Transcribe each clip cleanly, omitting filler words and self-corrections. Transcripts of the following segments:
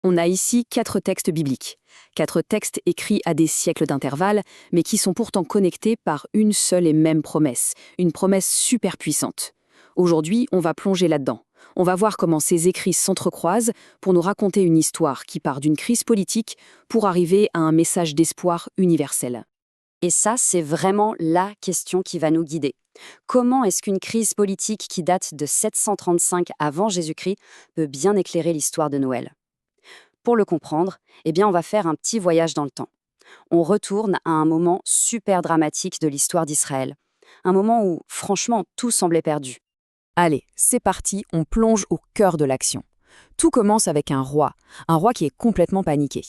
On a ici 4 textes bibliques. 4 textes écrits à des siècles d'intervalle, mais qui sont pourtant connectés par une seule et même promesse. Une promesse super puissante. Aujourd'hui, on va plonger là-dedans. On va voir comment ces écrits s'entrecroisent pour nous raconter une histoire qui part d'une crise politique pour arriver à un message d'espoir universel. Et ça, c'est vraiment la question qui va nous guider. Comment est-ce qu'une crise politique qui date de 735 avant Jésus-Christ peut bien éclairer l'histoire de Noël? Pour le comprendre, on va faire un petit voyage dans le temps. On retourne à un moment super dramatique de l'histoire d'Israël. Un moment où, franchement, tout semblait perdu. Allez, c'est parti, on plonge au cœur de l'action. Tout commence avec un roi qui est complètement paniqué.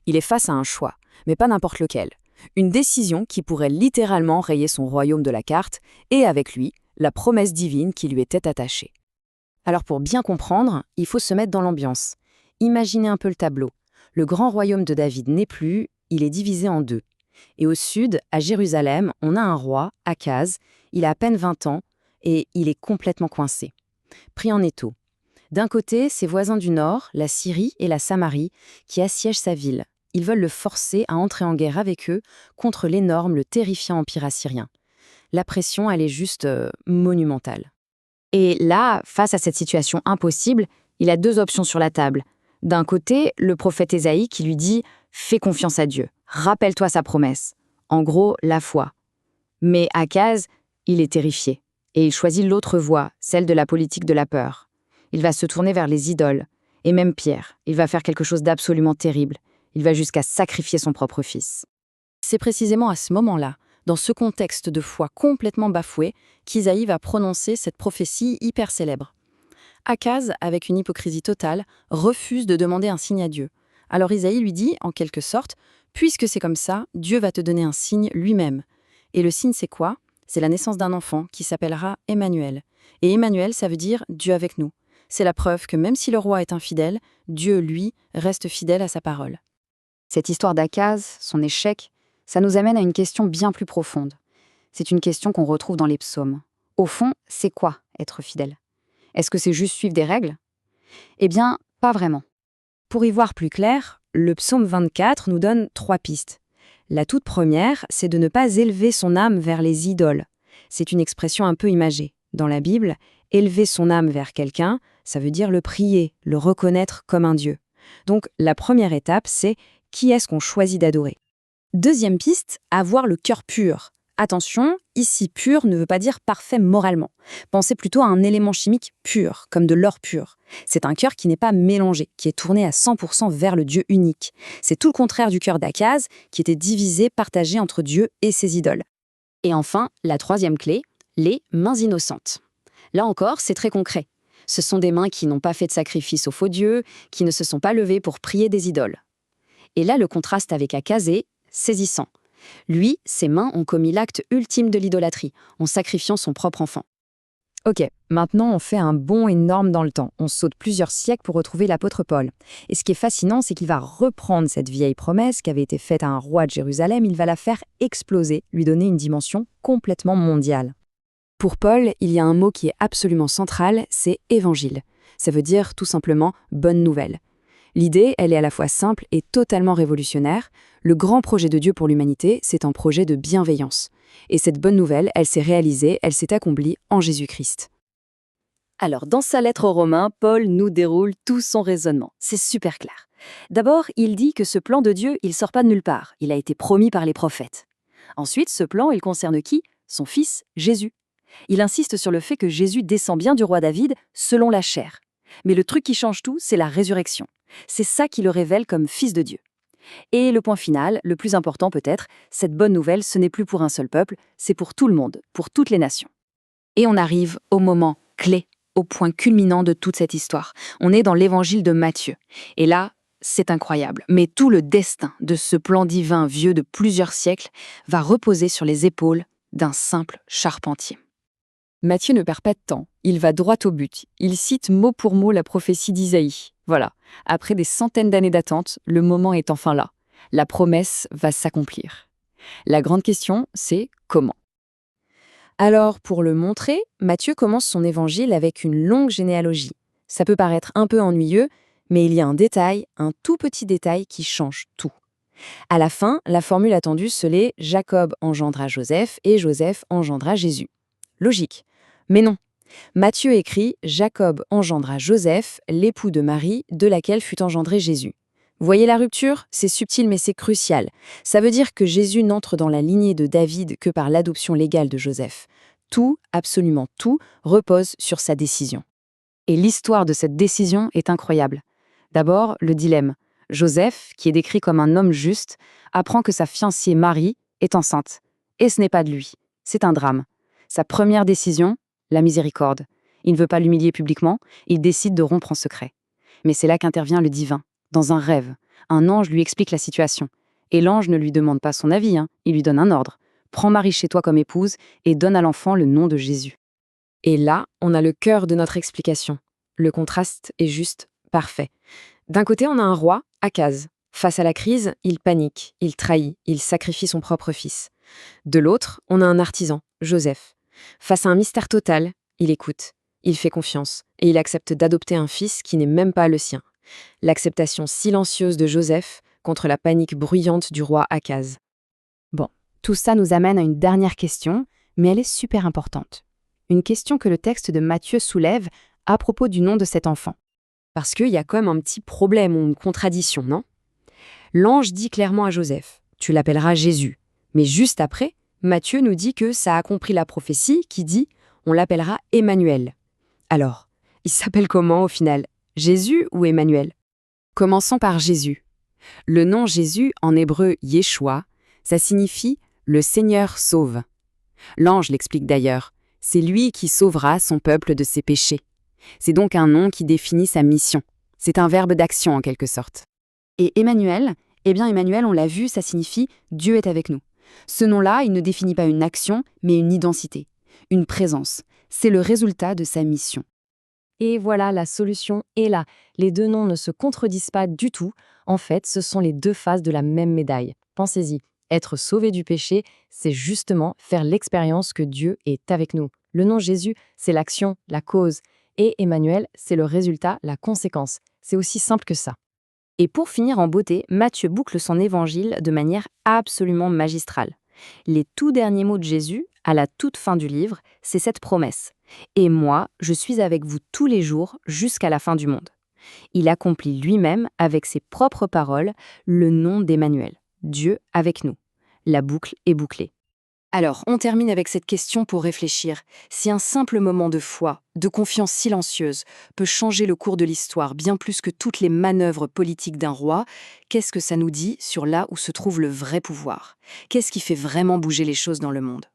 Il est face à un choix, mais pas n'importe lequel. Une décision qui pourrait littéralement rayer son royaume de la carte, et avec lui, la promesse divine qui lui était attachée. Alors pour bien comprendre, il faut se mettre dans l'ambiance. Imaginez un peu le tableau. Le grand royaume de David n'est plus, il est divisé en deux. Et au sud, à Jérusalem, on a un roi, Akaz, il a à peine 20 ans, et il est complètement coincé. Pris en étau. D'un côté, ses voisins du nord, la Syrie et la Samarie, qui assiègent sa ville. Ils veulent le forcer à entrer en guerre avec eux contre l'énorme, le terrifiant empire assyrien. La pression, elle est juste monumentale. Et là, face à cette situation impossible, il a 2 options sur la table. D'un côté, le prophète Ésaïe qui lui dit « Fais confiance à Dieu, rappelle-toi sa promesse ». En gros, la foi. Mais Akaz, il est terrifié. Et il choisit l'autre voie, celle de la politique de la peur. Il va se tourner vers les idoles. Et même pire, il va faire quelque chose d'absolument terrible. Il va jusqu'à sacrifier son propre fils. C'est précisément à ce moment-là, dans ce contexte de foi complètement bafoué, qu'Isaïe va prononcer cette prophétie hyper célèbre. Akaz, avec une hypocrisie totale, refuse de demander un signe à Dieu. Alors Isaïe lui dit, en quelque sorte, « Puisque c'est comme ça, Dieu va te donner un signe lui-même. » Et le signe, c'est quoi? C'est la naissance d'un enfant qui s'appellera Emmanuel. Et Emmanuel, ça veut dire « Dieu avec nous ». C'est la preuve que même si le roi est infidèle, Dieu, lui, reste fidèle à sa parole. Cette histoire d'Akaz, son échec, ça nous amène à une question bien plus profonde. C'est une question qu'on retrouve dans les psaumes. Au fond, c'est quoi être fidèle? Est-ce que c'est juste suivre des règles? Eh bien, pas vraiment. Pour y voir plus clair, le psaume 24 nous donne 3 pistes. La toute première, c'est de ne pas élever son âme vers les idoles. C'est une expression un peu imagée. Dans la Bible, élever son âme vers quelqu'un, ça veut dire le prier, le reconnaître comme un Dieu. Donc, la première étape, c'est qui est-ce qu'on choisit d'adorer? Deuxième piste, avoir le cœur pur. Attention, ici pur ne veut pas dire parfait moralement. Pensez plutôt à un élément chimique pur, comme de l'or pur. C'est un cœur qui n'est pas mélangé, qui est tourné à 100% vers le Dieu unique. C'est tout le contraire du cœur d'Akaz, qui était divisé, partagé entre Dieu et ses idoles. Et enfin, la troisième clé, les mains innocentes. Là encore, c'est très concret. Ce sont des mains qui n'ont pas fait de sacrifice aux faux dieux, qui ne se sont pas levées pour prier des idoles. Et là, le contraste avec Akaz est saisissant. Lui, ses mains ont commis l'acte ultime de l'idolâtrie, en sacrifiant son propre enfant. Ok, maintenant on fait un bond énorme dans le temps. On saute plusieurs siècles pour retrouver l'apôtre Paul. Et ce qui est fascinant, c'est qu'il va reprendre cette vieille promesse qui avait été faite à un roi de Jérusalem, il va la faire exploser, lui donner une dimension complètement mondiale. Pour Paul, il y a un mot qui est absolument central, c'est évangile. Ça veut dire tout simplement bonne nouvelle. L'idée, elle est à la fois simple et totalement révolutionnaire. Le grand projet de Dieu pour l'humanité, c'est un projet de bienveillance. Et cette bonne nouvelle, elle s'est réalisée, elle s'est accomplie en Jésus-Christ. Alors, dans sa lettre aux Romains, Paul nous déroule tout son raisonnement. C'est super clair. D'abord, il dit que ce plan de Dieu, il ne sort pas de nulle part. Il a été promis par les prophètes. Ensuite, ce plan, il concerne qui? Son fils, Jésus. Il insiste sur le fait que Jésus descend bien du roi David selon la chair. Mais le truc qui change tout, c'est la résurrection. C'est ça qui le révèle comme fils de Dieu. Et le point final, le plus important peut-être, cette bonne nouvelle, ce n'est plus pour un seul peuple, c'est pour tout le monde, pour toutes les nations. Et on arrive au moment clé, au point culminant de toute cette histoire. On est dans l'évangile de Matthieu. Et là, c'est incroyable. Mais tout le destin de ce plan divin vieux de plusieurs siècles va reposer sur les épaules d'un simple charpentier. Matthieu ne perd pas de temps, il va droit au but. Il cite mot pour mot la prophétie d'Isaïe. Voilà, après des centaines d'années d'attente, le moment est enfin là. La promesse va s'accomplir. La grande question, c'est comment? Alors, pour le montrer, Matthieu commence son évangile avec une longue généalogie. Ça peut paraître un peu ennuyeux, Mais il y a un détail, un tout petit détail qui change tout. À la fin, la formule attendue se l'est Jacob engendra Joseph et Joseph engendra Jésus. Logique. Mais non. Matthieu écrit Jacob engendra Joseph, l'époux de Marie, de laquelle fut engendré Jésus. Voyez la rupture? C'est subtil mais c'est crucial. Ça veut dire que Jésus n'entre dans la lignée de David que par l'adoption légale de Joseph. Tout, absolument tout, repose sur sa décision. Et l'histoire de cette décision est incroyable. D'abord, le dilemme. Joseph, qui est décrit comme un homme juste, apprend que sa fiancée Marie est enceinte. Et ce n'est pas de lui. C'est un drame. Sa première décision, la miséricorde. Il ne veut pas l'humilier publiquement, il décide de rompre en secret. Mais c'est là qu'intervient le divin. Dans un rêve, un ange lui explique la situation. Et l'ange ne lui demande pas son avis, il lui donne un ordre. Prends Marie chez toi comme épouse et donne à l'enfant le nom de Jésus. Et là, on a le cœur de notre explication. Le contraste est juste parfait. D'un côté, on a un roi, Akaz. Face à la crise, il panique, il trahit, il sacrifie son propre fils. De l'autre, on a un artisan, Joseph. Face à un mystère total, il écoute, il fait confiance, et il accepte d'adopter un fils qui n'est même pas le sien. L'acceptation silencieuse de Joseph contre la panique bruyante du roi Akaz. Bon, tout ça nous amène à une dernière question, mais elle est super importante. Une question que le texte de Matthieu soulève à propos du nom de cet enfant. Parce qu'il y a comme un petit problème ou une contradiction, non? L'ange dit clairement à Joseph, « Tu l'appelleras Jésus ». Mais juste après, Matthieu nous dit que ça a compris la prophétie qui dit « On l'appellera Emmanuel ». Alors, il s'appelle comment au final? Jésus ou Emmanuel? Commençons par Jésus. Le nom Jésus, en hébreu Yeshua, ça signifie « le Seigneur sauve ». L'ange l'explique d'ailleurs, c'est lui qui sauvera son peuple de ses péchés. C'est donc un nom qui définit sa mission. C'est un verbe d'action en quelque sorte. Et Emmanuel, Emmanuel, on l'a vu, ça signifie « Dieu est avec nous ». Ce nom-là, il ne définit pas une action, mais une identité, une présence. C'est le résultat de sa mission. Et voilà, la solution est là. Les deux noms ne se contredisent pas du tout. En fait, ce sont les deux faces de la même médaille. Pensez-y, être sauvé du péché, c'est justement faire l'expérience que Dieu est avec nous. Le nom Jésus, c'est l'action, la cause. Et Emmanuel, c'est le résultat, la conséquence. C'est aussi simple que ça. Et pour finir en beauté, Matthieu boucle son évangile de manière absolument magistrale. Les tout derniers mots de Jésus, à la toute fin du livre, c'est cette promesse. « Et moi, je suis avec vous tous les jours jusqu'à la fin du monde ». Il accomplit lui-même, avec ses propres paroles, le nom d'Emmanuel, Dieu avec nous. La boucle est bouclée. Alors, on termine avec cette question pour réfléchir. Si un simple moment de foi, de confiance silencieuse, peut changer le cours de l'histoire bien plus que toutes les manœuvres politiques d'un roi, qu'est-ce que ça nous dit sur là où se trouve le vrai pouvoir? Qu'est-ce qui fait vraiment bouger les choses dans le monde?